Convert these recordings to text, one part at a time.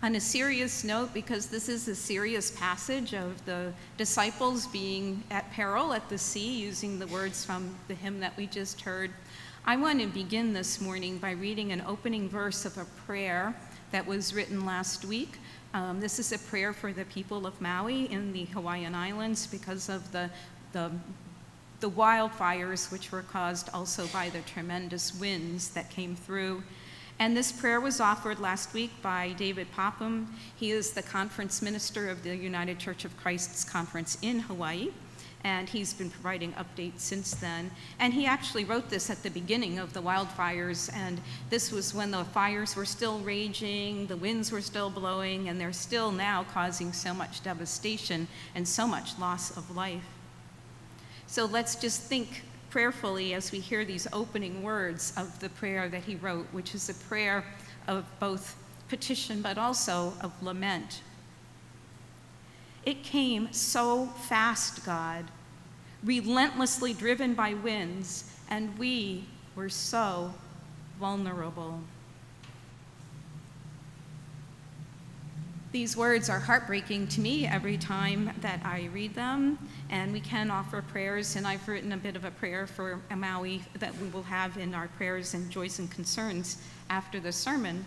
On a serious note, because this is a serious passage of the disciples being at peril at the sea, using the words from the hymn that we just heard, I want to begin this morning by reading an opening verse of a prayer that was written last week. This is a prayer for the people of Maui in the Hawaiian Islands because of the wildfires, which were caused also by the tremendous winds that came through. And this prayer was offered last week by David Popham. He is the conference minister of the United Church of Christ's conference in Hawaii, and he's been providing updates since then. And he actually wrote this at the beginning of the wildfires, and this was when the fires were still raging, the winds were still blowing, and they're still now causing so much devastation and so much loss of life. So let's just think prayerfully as we hear these opening words of the prayer that he wrote, which is a prayer of both petition but also of lament. It came so fast, God, relentlessly driven by winds, and we were so vulnerable. These words are heartbreaking to me every time that I read them, and we can offer prayers, and I've written a bit of a prayer for Maui that we will have in our prayers and joys and concerns after the sermon.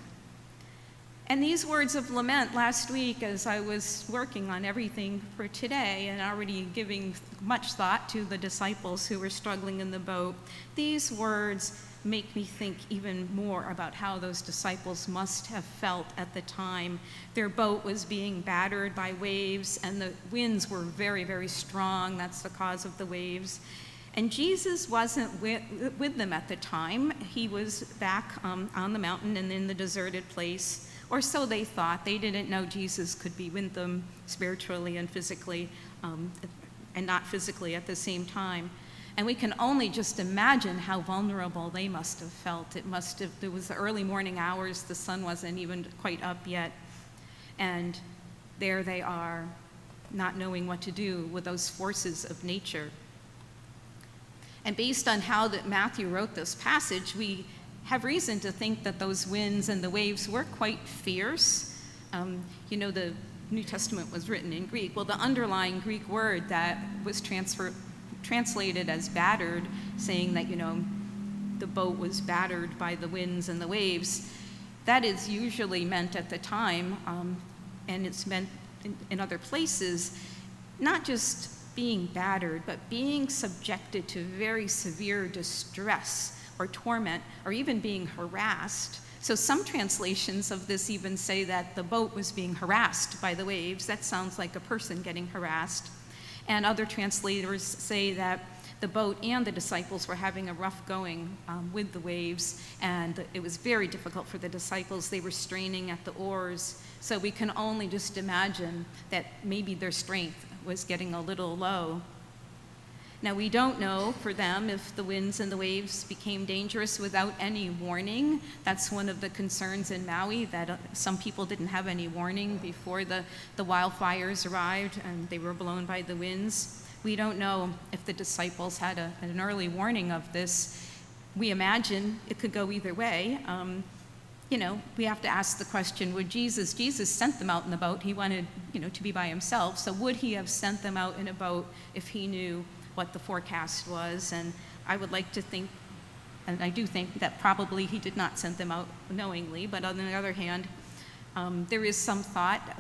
And these words of lament last week, as I was working on everything for today and already giving much thought to the disciples who were struggling in the boat, these words make me think even more about how those disciples must have felt at the time. Their boat was being battered by waves, and the winds were very, very strong. That's the cause of the waves. And Jesus wasn't with them at the time. He was back on the mountain and in the deserted place, or so they thought. They didn't know Jesus could be with them spiritually and physically, and not physically at the same time. And we can only just imagine how vulnerable they must have felt. It was the early morning hours, the sun wasn't even quite up yet. And there they are, not knowing what to do with those forces of nature. And based on how that Matthew wrote this passage, we have reason to think that those winds and the waves were quite fierce. The New Testament was written in Greek. Well, the underlying Greek word that was translated as battered, saying that, the boat was battered by the winds and the waves, that is usually meant at the time, and it's meant in other places, not just being battered, but being subjected to very severe distress or torment, or even being harassed. So some translations of this even say that the boat was being harassed by the waves. That sounds like a person getting harassed. And other translators say that the boat and the disciples were having a rough going with the waves, and it was very difficult for the disciples. They were straining at the oars. So we can only just imagine that maybe their strength was getting a little low. Now, we don't know for them if the winds and the waves became dangerous without any warning. That's one of the concerns in Maui, that some people didn't have any warning before the wildfires arrived and they were blown by the winds. We don't know if the disciples had an early warning of this. We imagine it could go either way. We have to ask the question, Jesus sent them out in the boat. He wanted, to be by himself. So would he have sent them out in a boat if he knew what the forecast was? And I would like to think, and I do think, that probably he did not send them out knowingly. But on the other hand, there is some thought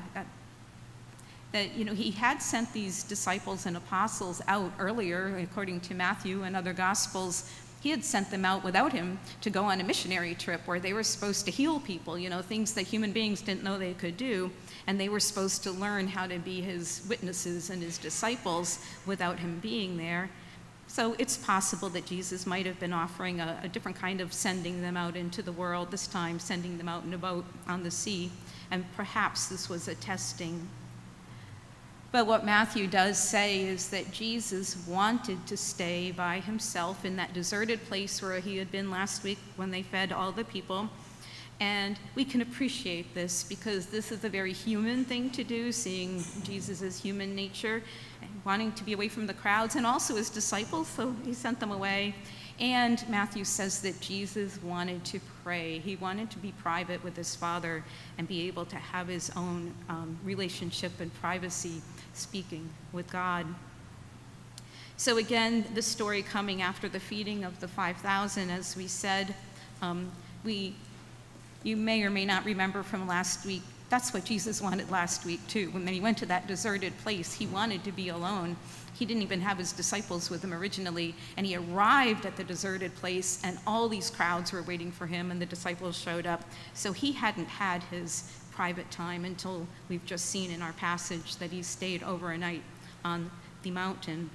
that he had sent these disciples and apostles out earlier, according to Matthew and other Gospels. He had sent them out without him to go on a missionary trip where they were supposed to heal people, things that human beings didn't know they could do. And they were supposed to learn how to be his witnesses and his disciples without him being there. So it's possible that Jesus might have been offering a different kind of sending them out into the world, this time sending them out in a boat on the sea. And perhaps this was a testing. But what Matthew does say is that Jesus wanted to stay by himself in that deserted place where he had been last week when they fed all the people. And we can appreciate this because this is a very human thing to do, seeing Jesus' human nature, and wanting to be away from the crowds and also his disciples, so he sent them away. And Matthew says that Jesus wanted to pray. He wanted to be private with his Father and be able to have his own relationship and privacy speaking with God. So again, the story coming after the feeding of the 5,000, as we said, you may or may not remember from last week, that's what Jesus wanted last week too. When he went to that deserted place, he wanted to be alone. He didn't even have his disciples with him originally, and he arrived at the deserted place, and all these crowds were waiting for him, and the disciples showed up. So he hadn't had his private time until we've just seen in our passage that he stayed over a night on the mountain.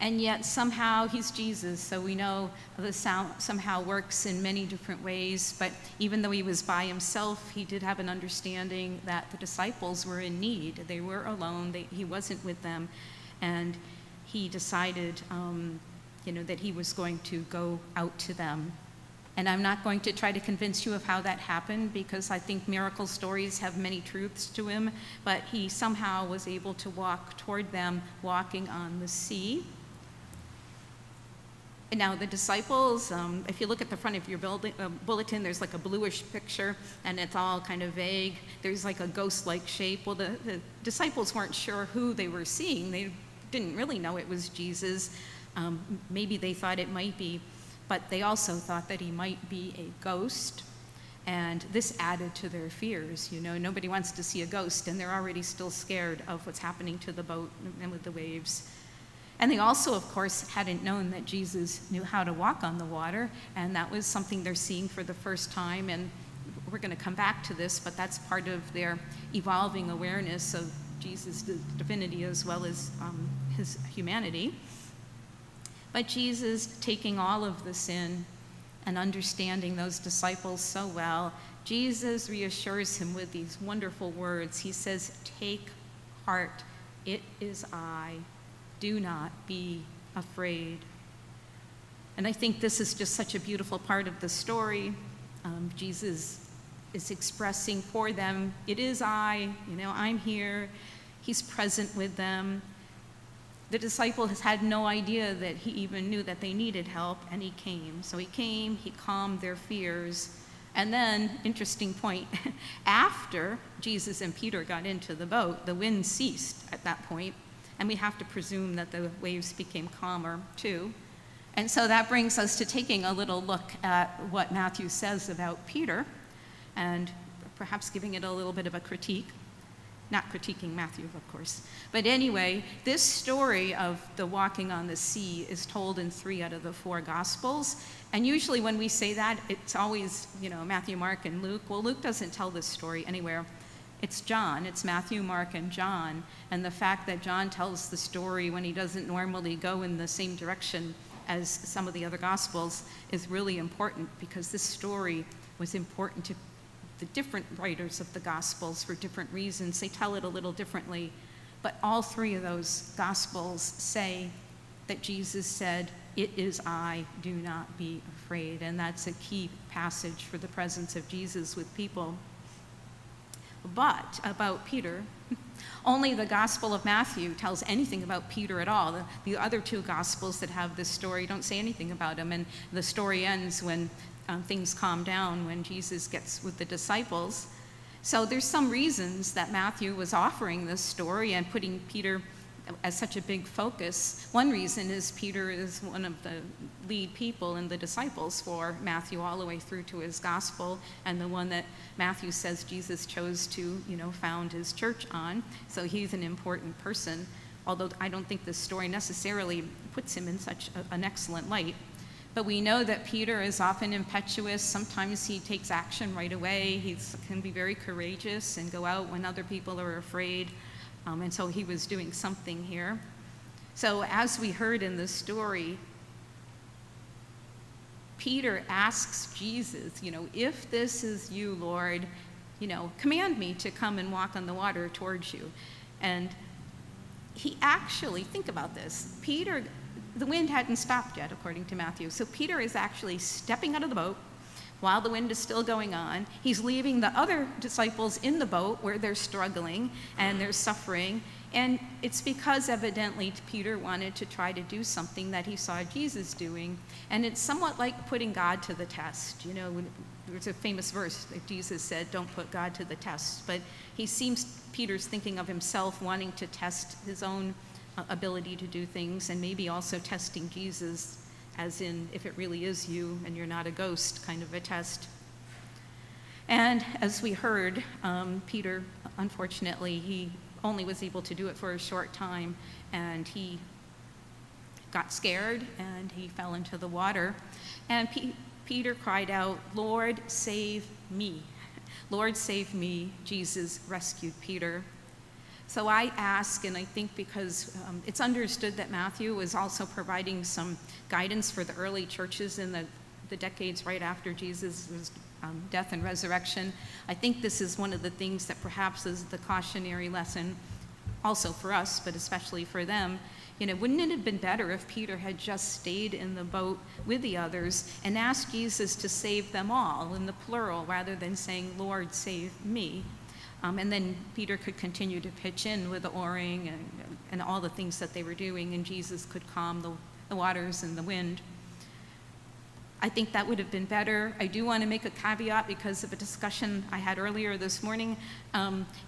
And yet somehow he's Jesus, so we know the sound somehow works in many different ways. But even though he was by himself, he did have an understanding that the disciples were in need. They were alone. He wasn't with them. And he decided, that he was going to go out to them. And I'm not going to try to convince you of how that happened, because I think miracle stories have many truths to him. But he somehow was able to walk toward them, walking on the sea. And now the disciples, if you look at the front of your bulletin, there's like a bluish picture, and it's all kind of vague. There's like a ghost-like shape. Well, the disciples weren't sure who they were seeing. They didn't really know it was Jesus. Maybe they thought it might be, but they also thought that he might be a ghost. And this added to their fears. Nobody wants to see a ghost, and they're already still scared of what's happening to the boat and with the waves. And they also, of course, hadn't known that Jesus knew how to walk on the water, and that was something they're seeing for the first time. And we're going to come back to this, but that's part of their evolving awareness of Jesus' divinity as well as his humanity. But Jesus, taking all of this in and understanding those disciples so well, Jesus reassures him with these wonderful words. He says, "Take heart, it is I. Do not be afraid." And I think this is just such a beautiful part of the story. Jesus is expressing for them, it is I, I'm here. He's present with them. The disciple has had no idea that he even knew that they needed help, and he came. So he came, he calmed their fears. And then, interesting point, after Jesus and Peter got into the boat, the wind ceased at that point. And we have to presume that the waves became calmer too. And so that brings us to taking a little look at what Matthew says about Peter, and perhaps giving it a little bit of a critique. Not critiquing Matthew, of course. But anyway, this story of the walking on the sea is told in 3 out of the 4 Gospels. And usually when we say that, it's always, Matthew, Mark, and Luke. Well, Luke doesn't tell this story anywhere. It's John. It's Matthew, Mark, and John. And the fact that John tells the story when he doesn't normally go in the same direction as some of the other Gospels is really important, because this story was important to the different writers of the Gospels for different reasons. They tell it a little differently. But all 3 of those Gospels say that Jesus said, "It is I, do not be afraid." And that's a key passage for the presence of Jesus with people. But about Peter, only the Gospel of Matthew tells anything about Peter at all. The other 2 Gospels that have this story don't say anything about him, and the story ends when things calm down, when Jesus gets with the disciples. So there's some reasons that Matthew was offering this story and putting Peter as such a big focus. One reason is Peter is one of the lead people in the disciples for Matthew all the way through to his gospel, and the one that Matthew says Jesus chose to, found his church on. So he's an important person, although I don't think this story necessarily puts him in such an excellent light. But we know that Peter is often impetuous. Sometimes he takes action right away. He can be very courageous and go out when other people are afraid. And so he was doing something here. So as we heard in the story, Peter asks Jesus, "If this is you, Lord, command me to come and walk on the water towards you." And he actually, think about this, Peter, the wind hadn't stopped yet, according to Matthew. So Peter is actually stepping out of the boat while the wind is still going on. He's leaving the other disciples in the boat where they're struggling and they're suffering. And it's because evidently Peter wanted to try to do something that he saw Jesus doing. And it's somewhat like putting God to the test. You know, there's a famous verse that Jesus said, don't put God to the test. But Peter's thinking of himself wanting to test his own ability to do things, and maybe also testing Jesus, as in if it really is you and you're not a ghost, kind of a test. And as we heard, Peter, unfortunately, he only was able to do it for a short time, and he got scared and he fell into the water. And Peter cried out, "Lord, save me. Lord, save me." Jesus rescued Peter. So I ask, and I think because it's understood that Matthew was also providing some guidance for the early churches in the decades right after Jesus' death and resurrection, I think this is one of the things that perhaps is the cautionary lesson also for us, but especially for them. You know, wouldn't it have been better if Peter had just stayed in the boat with the others and asked Jesus to save them all in the plural rather than saying, "Lord, save me"? And then Peter could continue to pitch in with the oaring and all the things that they were doing, and Jesus could calm the waters and the wind. I think that would have been better. I do want to make a caveat because of a discussion I had earlier this morning.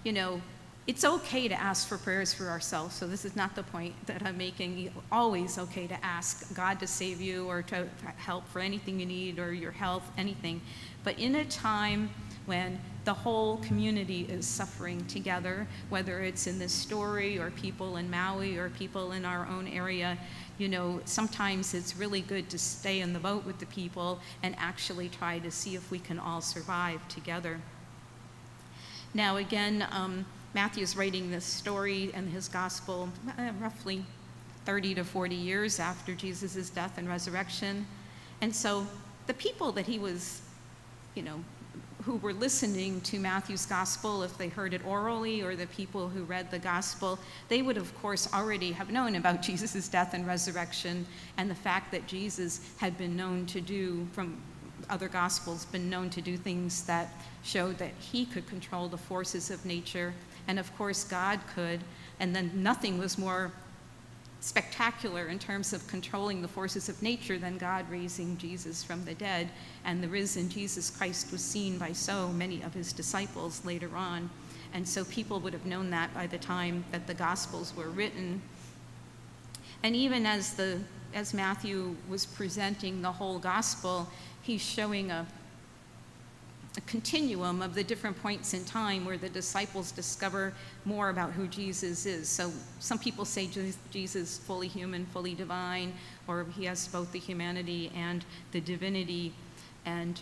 You know, it's okay to ask for prayers for ourselves, so this is not the point that I'm making. It's always okay to ask God to save you or to help for anything you need or your health, anything. But in a time when the whole community is suffering together, whether it's in this story or people in Maui or people in our own area, you know, sometimes it's really good to stay in the boat with the people and actually try to see if we can all survive together. Now again, Matthew's writing this story and his gospel roughly 30 to 40 years after Jesus' death and resurrection. And so the people that he was, you know, who were listening to Matthew's gospel, if they heard it orally, or the people who read the gospel, they would of course already have known about Jesus' death and resurrection, and the fact that Jesus had been known to do, from other gospels, been known to do things that showed that he could control the forces of nature, and of course God could, and then nothing was more spectacular in terms of controlling the forces of nature than God raising Jesus from the dead. And the risen Jesus Christ was seen by so many of his disciples later on. And so people would have known that by the time that the Gospels were written. And even as Matthew was presenting the whole gospel, he's showing a continuum of the different points in time where the disciples discover more about who Jesus is. So some people say Jesus fully human, fully divine, or he has both the humanity and the divinity. And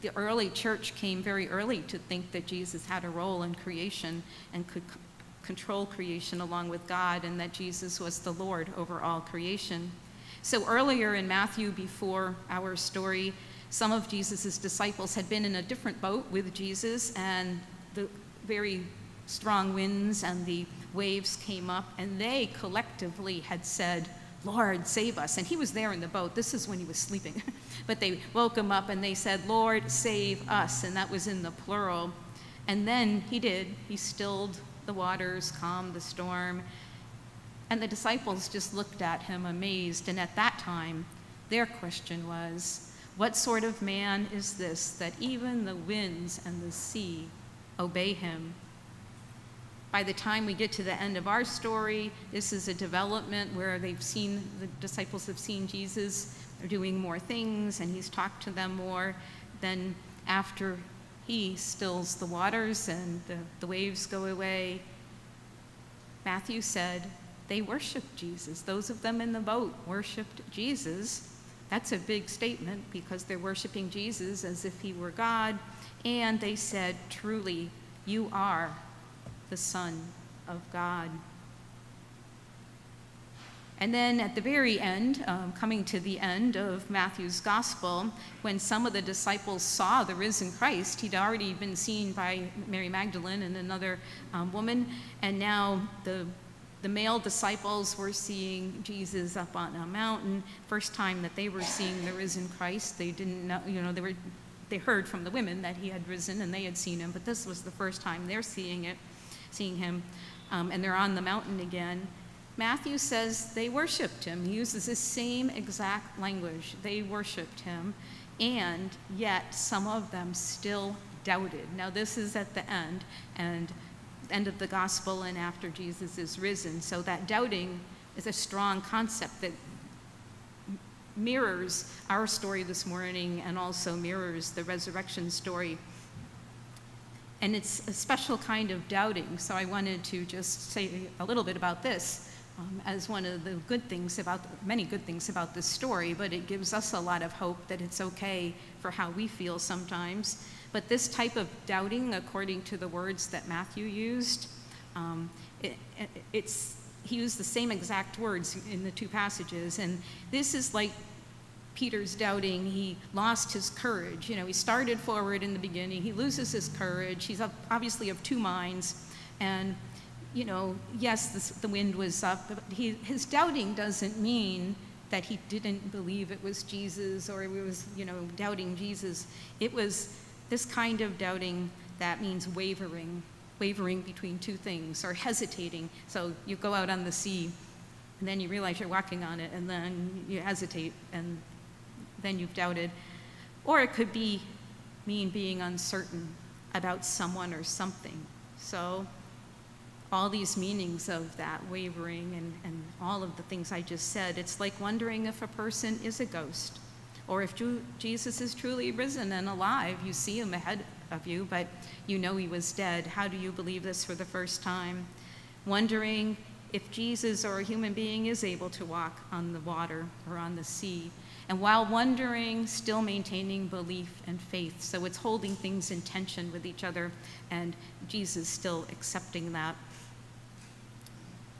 the early church came very early to think that Jesus had a role in creation and could control creation along with God, and that Jesus was the Lord over all creation. So earlier in Matthew, before our story, some of Jesus' disciples had been in a different boat with Jesus, and the very strong winds and the waves came up, and they collectively had said, "Lord, save us." And he was there in the boat. This is when he was sleeping. But they woke him up and they said, "Lord, save us." And that was in the plural. And then he did. He stilled the waters, calmed the storm. And the disciples just looked at him amazed. And at that time, their question was, what sort of man is this that even the winds and the sea obey him? By the time we get to the end of our story, this is a development where the disciples have seen Jesus doing more things, and he's talked to them more. Then after he stills the waters and the waves go away, Matthew said they worshiped Jesus. Those of them in the boat worshiped Jesus. That's a big statement because they're worshiping Jesus as if he were God. And they said, "Truly, you are the Son of God." And then at the very end, coming to the end of Matthew's gospel, when some of the disciples saw the risen Christ, he'd already been seen by Mary Magdalene and another woman, and now the The male disciples were seeing Jesus up on a mountain. First time that they were seeing the risen Christ. They didn't know, they heard from the women that he had risen and they had seen him, but this was the first time they're seeing him, and they're on the mountain again. Matthew says they worshiped him. He uses the same exact language. They worshiped him, and yet some of them still doubted. Now this is at the end of the gospel and after Jesus is risen. So that doubting is a strong concept that mirrors our story this morning and also mirrors the resurrection story. And it's a special kind of doubting. So I wanted to just say a little bit about this as one of the many good things about this story, but it gives us a lot of hope that it's okay for how we feel sometimes. But this type of doubting, according to the words that Matthew used, he used the same exact words in the two passages, and this is like Peter's doubting. He lost his courage. He started forward in the beginning. He loses his courage. He's obviously of two minds, and yes, the wind was up, but his doubting doesn't mean that he didn't believe it was Jesus or he was, doubting Jesus. It was this kind of doubting that means wavering between two things or hesitating. So you go out on the sea and then you realize you're walking on it and then you hesitate and then you've doubted. Or it could mean being uncertain about someone or something. So all these meanings of that wavering and all of the things I just said, it's like wondering if a person is a ghost or if Jesus is truly risen and alive. You see him ahead of you, but you know he was dead. How do you believe this for the first time? Wondering if Jesus or a human being is able to walk on the water or on the sea. And while wondering, still maintaining belief and faith. So it's holding things in tension with each other and Jesus still accepting that.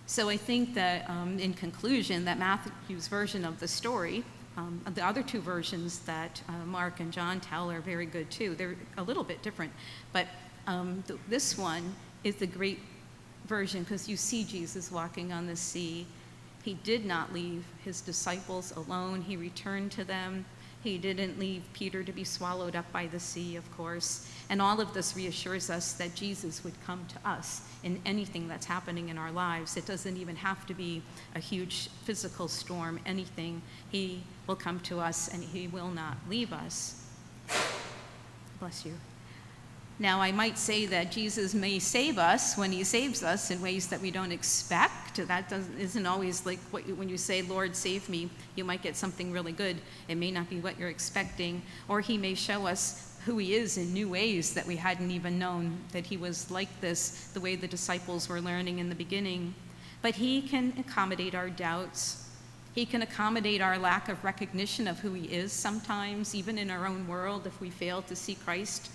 So I think that in conclusion, that Matthew's version of the story, the other two versions that Mark and John tell are very good too. They're a little bit different, but this one is the great version because you see Jesus walking on the sea. He did not leave his disciples alone. He returned to them. He didn't leave Peter to be swallowed up by the sea, of course. And all of this reassures us that Jesus would come to us in anything that's happening in our lives. It doesn't even have to be a huge physical storm, anything. He will come to us and he will not leave us. Bless you. Now, I might say that Jesus may save us when he saves us in ways that we don't expect. That isn't always like when you say, Lord, save me, you might get something really good. It may not be what you're expecting. Or he may show us who he is in new ways that we hadn't even known, that he was like this, the way the disciples were learning in the beginning. But he can accommodate our doubts. He can accommodate our lack of recognition of who he is sometimes, even in our own world, if we fail to see Christ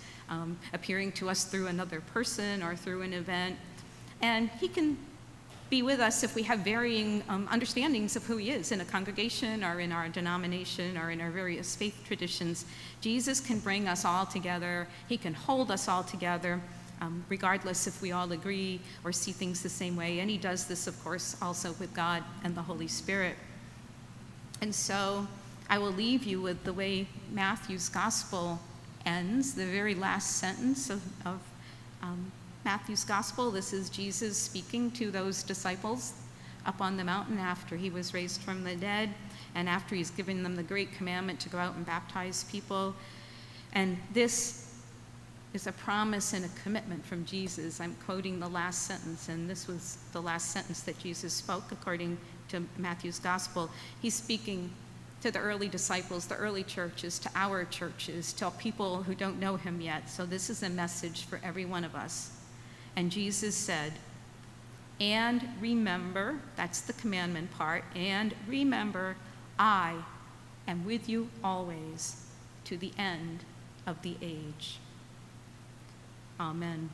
appearing to us through another person or through an event. And he can be with us if we have varying understandings of who he is in a congregation or in our denomination or in our various faith traditions. Jesus can bring us all together. He can hold us all together, regardless if we all agree or see things the same way. And he does this, of course, also with God and the Holy Spirit. And so I will leave you with the way Matthew's gospel ends, the very last sentence of Matthew's gospel. This is Jesus speaking to those disciples up on the mountain after he was raised from the dead and after he's given them the great commandment to go out and baptize people. And this is a promise and a commitment from Jesus. I'm quoting the last sentence, and this was the last sentence that Jesus spoke according to Matthew's gospel. He's speaking to the early disciples, the early churches, to our churches, to people who don't know him yet. So this is a message for every one of us. And Jesus said, and remember, that's the commandment part, and remember, I am with you always to the end of the age. Amen.